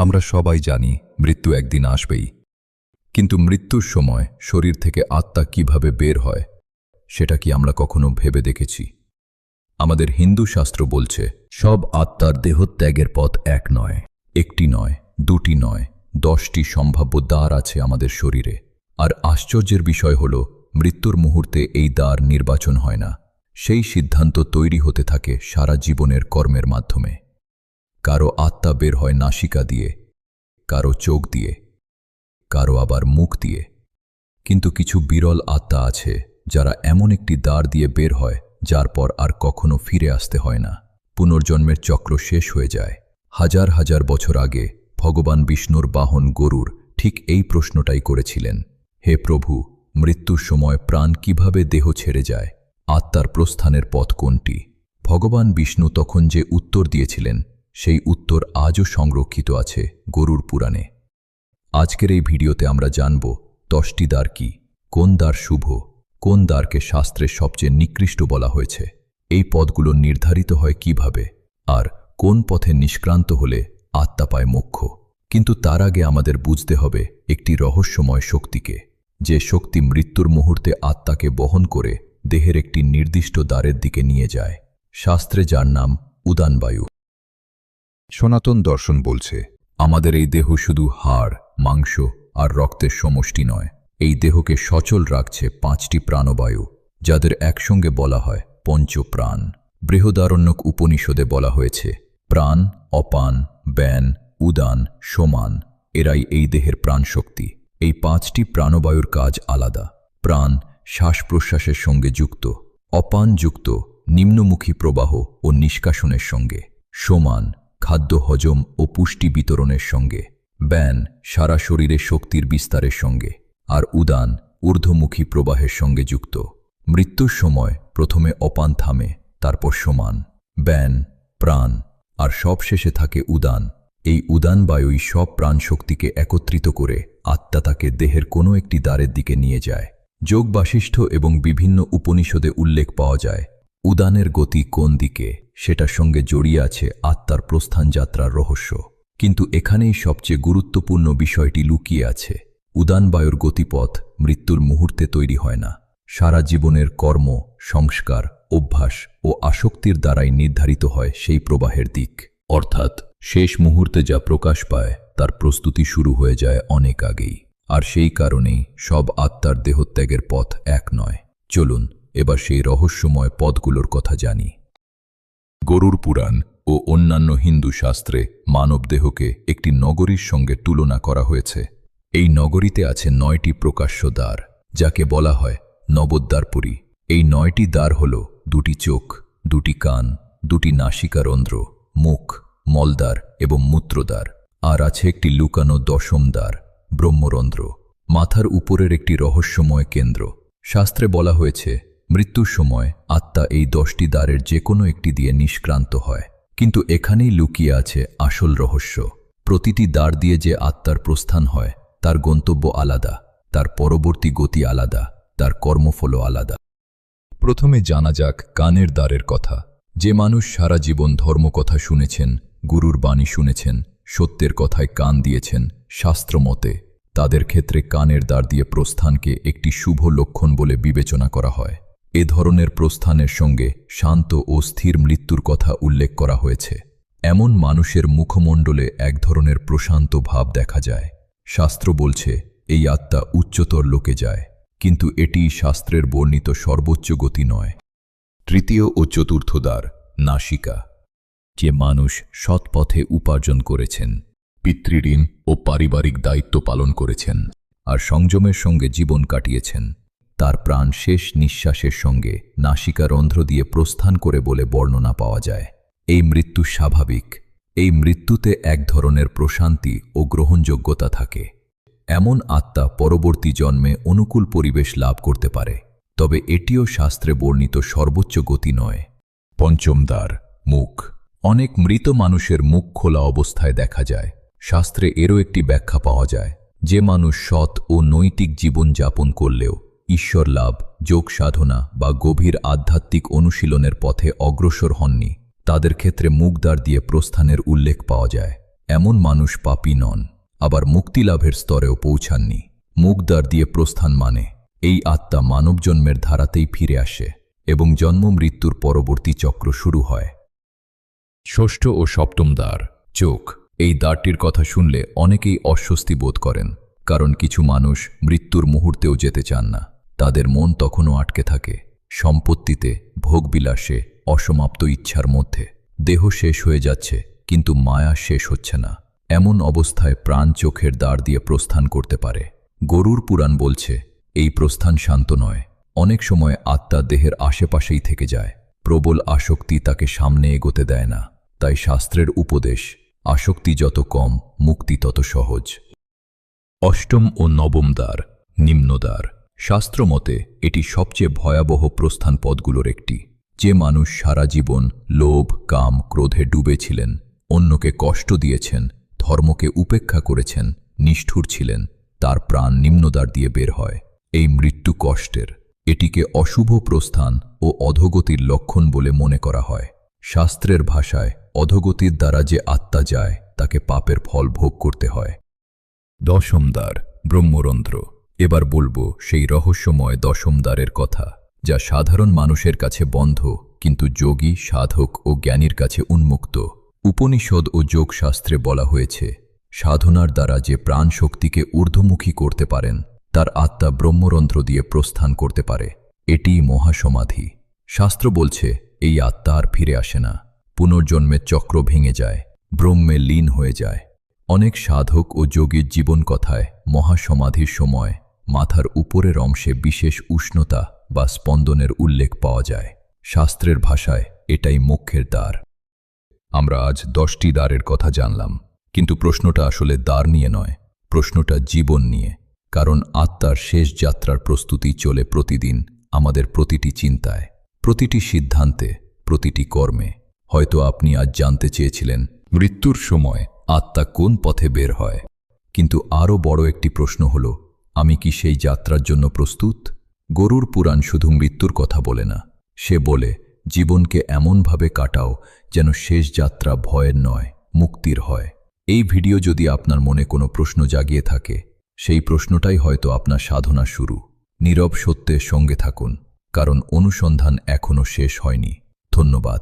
আমরা সবাই জানি মৃত্যু একদিন আসবেই, কিন্তু মৃত্যুর সময় শরীর থেকে আত্মা কিভাবে বের হয় সেটা কি আমরা কখনো ভেবে দেখেছি? আমাদের হিন্দু শাস্ত্র বলছে সব আত্মার দেহত্যাগের পথ এক নয়, একটি নয়, দুটি নয়, 10টি সম্ভাব্য দ্বার আছে আমাদের শরীরে। আর আশ্চর্যের বিষয় হল মৃত্যুর মুহূর্তে এই দ্বার নির্বাচন হয় না, সেই সিদ্ধান্ত তৈরি হতে থাকে সারা জীবনের কর্মের মাধ্যমে। কারো আত্মা বের হয় নাসিকা দিয়ে, কারো চোখ দিয়ে, কারো আবার মুখ দিয়ে। কিন্তু কিছু বিরল আত্মা আছে যারা এমন একটি দ্বার দিয়ে বের হয় যার পর আর কখনো ফিরে আসতে হয় না। পুনর্জন্মের চক্র শেষ হয়ে যায়। হাজার হাজার বছর আগে ভগবান বিষ্ণুর বাহন গরুর ঠিক এই প্রশ্নটাই করেছিলেন, হে প্রভু, মৃত্যুর সময় প্রাণ কিভাবে দেহ ছেড়ে যায়? আত্মার প্রস্থানের পথ কোনটি? ভগবান বিষ্ণু তখন যে উত্তর দিয়েছিলেন সেই উত্তর আজও সংরক্ষিত আছে গরুর পুরাণে। আজকের এই ভিডিওতে আমরা জানব 10টি দ্বার কি, কোন দ্বার শুভ, কোন দ্বারকে শাস্ত্রে সবচেয়ে নিকৃষ্ট বলা হয়েছে, এই পথগুলো নির্ধারিত হয় কিভাবে, আর কোন পথে নিষ্ক্রান্ত হলে আত্মা পায় মোক্ষ। কিন্তু তার আগে আমাদের বুঝতে হবে একটি রহস্যময় শক্তিকে, যে শক্তি মৃত্যুর মুহূর্তে আত্মাকে বহন করে দেহের একটি নির্দিষ্ট দ্বারের দিকে নিয়ে যায়। শাস্ত্রে যার নাম উদানবায়ু। সনাতন দর্শন বলছে আমাদের এই দেহ শুধু হাড়, মাংস আর রক্তের সমষ্টি নয়, এই দেহকে সচল রাখছে 5টি প্রাণবায়ু, যাদের একসঙ্গে বলা হয় পঞ্চপ্রাণ। বৃহদারণ্যক উপনিষদে বলা হয়েছে প্রাণ, অপান, ব্যান, উদান, সমান, এরাই এই দেহের প্রাণশক্তি। এই 5টি প্রাণবায়ুর কাজ আলাদা। প্রাণ শ্বাস প্রশ্বাসের সঙ্গে যুক্ত, অপান যুক্ত নিম্নমুখী প্রবাহ ও নিষ্কাশনের সঙ্গে, সমান খাদ্য হজম ও পুষ্টি বিতরণের সঙ্গে, ব্যান সারা শরীরে শক্তির বিস্তারের সঙ্গে, আর উদান ঊর্ধ্বমুখী প্রবাহের সঙ্গে যুক্ত। মৃত্যুর সময় প্রথমে অপান থামে, তারপর সমান, ব্যান, প্রাণ আর সবশেষে থাকে উদান। এই উদান বায়ুই সব প্রাণশক্তিকে একত্রিত করে আত্মাকে দেহের কোনো একটি দ্বারের দিকে নিয়ে যায়। যোগ বাশিষ্ঠ এবং বিভিন্ন উপনিষদে উল্লেখ পাওয়া যায় উদানের গতি কোন দিকে সেটার সঙ্গে জড়িয়ে আছে আত্মার প্রস্থান যাত্রার রহস্য। কিন্তু এখানেই সবচেয়ে গুরুত্বপূর্ণ বিষয়টি লুকিয়ে আছে। উদান বায়ুর গতিপথ মৃত্যুর মুহূর্তে তৈরি হয় না, সারা জীবনের কর্ম, সংস্কার, অভ্যাস ও আসক্তির দ্বারাই নির্ধারিত হয় সেই প্রবাহের দিক। অর্থাৎ শেষ মুহূর্তে যা প্রকাশ পায় তার প্রস্তুতি শুরু হয়ে যায় অনেক আগেই। আর সেই কারণেই সব আত্মার দেহত্যাগের পথ এক নয়। চলুন এবার সেই রহস্যময় পথগুলোর কথা জানি। গরুর পুরাণ ও অন্যান্য হিন্দু শাস্ত্রে মানবদেহকে একটি নগরীর সঙ্গে তুলনা করা হয়েছে। এই নগরীতে আছে 9টি প্রকাশ্য দ্বার, যাকে বলা হয় নবদ্বারপুরী। এই 9টি দ্বার হল 2টি চোখ, 2টি কান, 2টি নাসিকারন্ধ্র, মুখ, মলদ্বার এবং মূত্রদ্বার। আর আছে একটি লুকানো 10ম দ্বার, ব্রহ্মরন্ধ্র, মাথার উপরের একটি রহস্যময় কেন্দ্র। শাস্ত্রে বলা হয়েছে মৃত্যুর সময় আত্মা এই 10টি দ্বারের যে কোনো একটি দিয়ে নিষ্ক্রান্ত হয়। কিন্তু এখানেই লুকিয়ে আছে আসল রহস্য। প্রতিটি দ্বার দিয়ে যে আত্মার প্রস্থান হয় তার গন্তব্য আলাদা, তার পরবর্তী গতি আলাদা, তার কর্মফলও আলাদা। প্রথমে জানা যাক কানের দ্বারের কথা। যে মানুষ সারা জীবন ধর্মকথা শুনেছেন, গুরুর বাণী শুনেছেন, সত্যের কথায় কান দিয়েছেন, শাস্ত্রমতে তাদের ক্ষেত্রে কানের দ্বার দিয়ে প্রস্থানকে একটি শুভ লক্ষণ বলে বিবেচনা করা হয়। এ ধরনের প্রস্থানের সঙ্গে শান্ত ও স্থির মৃত্যুর কথা উল্লেখ করা হয়েছে। এমন মানুষের মুখমণ্ডলে এক ধরনের প্রশান্ত ভাব দেখা যায়। শাস্ত্র বলছে এই আত্মা উচ্চতর লোকে যায়, কিন্তু এটি শাস্ত্রের বর্ণিত সর্বোচ্চ গতি নয়। তৃতীয় ও চতুর্থ দ্বার নাসিকা। যে মানুষ সৎ পথে উপার্জন করেছেন, পিতৃঋণ ও পারিবারিক দায়িত্ব পালন করেছেন আর সংযমের সঙ্গে জীবন কাটিয়েছেন, তার প্রাণ শেষ নিঃশ্বাসের সঙ্গে নাসিকারন্ধ্র দিয়ে প্রস্থান করে বলে বর্ণনা পাওয়া যায়। এই মৃত্যু স্বাভাবিক। এই মৃত্যুতে এক ধরনের প্রশান্তি ও গ্রহণযোগ্যতা থাকে। এমন আত্মা পরবর্তী জন্মে অনুকূল পরিবেশ লাভ করতে পারে, তবে এটিও শাস্ত্রে বর্ণিত সর্বোচ্চ গতি নয়। পঞ্চম দ্বার মুখ। অনেক মৃত মানুষের মুখ খোলা অবস্থায় দেখা যায়। শাস্ত্রে এরও একটি ব্যাখ্যা পাওয়া যায়। যে মানুষ সৎ ও নৈতিক জীবন যাপন করলেও ঈশ্বর লাভ, যোগ সাধনা বা গভীর আধ্যাত্মিক অনুশীলনের পথে অগ্রসর হননি, তাদের ক্ষেত্রে মুখদ্বার দিয়ে প্রস্থানের উল্লেখ পাওয়া যায়। এমন মানুষ পাপী নন, আবার মুক্তিলাভের স্তরেও পৌঁছাননি। মুখদ্বার দিয়ে প্রস্থান মানে এই আত্মা মানবজন্মের ধারাতেই ফিরে আসে এবং জন্ম মৃত্যুর পরবর্তী চক্র শুরু হয়। ষষ্ঠ ও সপ্তম দ্বার, চোখ। এই দ্বারটির কথা শুনলে অনেকেই অস্বস্তি বোধ করেন, কারণ কিছু মানুষ মৃত্যুর মুহূর্তেও যেতে চান না। তাদের মন তখনও আটকে থাকে সম্পত্তিতে, ভোগবিলাসে, অসমাপ্ত ইচ্ছার মধ্যে। দেহ শেষ হয়ে যাচ্ছে, কিন্তু মায়া শেষ হচ্ছে না। এমন অবস্থায় প্রাণ চোখের দ্বার দিয়ে প্রস্থান করতে পারে। গরুর পুরাণ বলছে, এই প্রস্থান শান্ত নয়। অনেক সময় আত্মা দেহের আশেপাশেই থেকে যায়। প্রবল আসক্তি তাকে সামনে এগোতে দেয় না। তাই শাস্ত্রের উপদেশ, আসক্তি যত কম, মুক্তি তত সহজ। অষ্টম ও নবম দ্বার, নিম্নদ্বার। শাস্ত্রমতে এটি সবচেয়ে ভয়াবহ প্রস্থান পথগুলোর একটি। যে মানুষ সারা জীবন লোভ, কাম, ক্রোধে ডুবেছিলেন, অন্যকে কষ্ট দিয়েছেন, ধর্মকে উপেক্ষা করেছেন, নিষ্ঠুর ছিলেন, তার প্রাণ নিম্নদ্বার দিয়ে বের হয়। এই মৃত্যু কষ্টের। এটিকে অশুভ প্রস্থান ও অধোগতির লক্ষণ বলে মনে করা হয়। শাস্ত্রের ভাষায় অধোগতির দ্বারা যে আত্মা যায়, তাকে পাপের ফল ভোগ করতে হয়। দশম দ্বার, ব্রহ্মরন্ধ্র। এবার বলবো সেই রহস্যময় দশম দ্বারের কথা, যা সাধারণ মানুষের কাছে বন্ধ, কিন্তু যোগী, সাধক ও জ্ঞানীর কাছে উন্মুক্ত। উপনিষদ ও যোগশাস্ত্রে বলা হয়েছে, সাধনার দ্বারা যে প্রাণ শক্তিকে ঊর্ধ্বমুখী করতে পারেন, তার আত্মা ব্রহ্মরন্ধ্র দিয়ে প্রস্থান করতে পারে। এটিই মহাসমাধি। শাস্ত্র বলছে, এই আত্মা আর ফিরে আসে না। পুনর্জন্মের চক্র ভেঙে যায়, ব্রহ্মে লীন হয়ে যায়। অনেক সাধক ও যোগীর জীবন কথায় মহাসমাধির সময় মাথার উপরের অংশে বিশেষ উষ্ণতা বা স্পন্দনের উল্লেখ পাওয়া যায়। শাস্ত্রের ভাষায় এটাই মোক্ষের দ্বার। আমরা আজ 10টি দ্বারের কথা জানলাম, কিন্তু প্রশ্নটা আসলে দ্বার নিয়ে নয়, প্রশ্নটা জীবন নিয়ে। কারণ আত্মার শেষ যাত্রার প্রস্তুতি চলে প্রতিদিন, আমাদের প্রতিটি চিন্তায়, প্রতিটি সিদ্ধান্তে, প্রতিটি কর্মে। হয়তো আপনি আজ জানতে চেয়েছিলেন মৃত্যুর সময় আত্মা কোন পথে বের হয়, কিন্তু আরও বড় একটি প্রশ্ন হল, আমি কি সেই যাত্রার জন্য প্রস্তুত? গরুর পুরাণ শুধু মৃত্যুর কথা বলে না, সে বলে জীবনকে এমনভাবে কাটাও যেন শেষ যাত্রা ভয়ের নয়, মুক্তির হয়। এই ভিডিও যদি আপনার মনে কোনো প্রশ্ন জাগিয়ে থাকে, সেই প্রশ্নটাই হয়তো আপনার সাধনা শুরু। নীরব সত্যের সঙ্গে থাকুন, কারণ অনুসন্ধান এখনও শেষ হয়নি। ধন্যবাদ।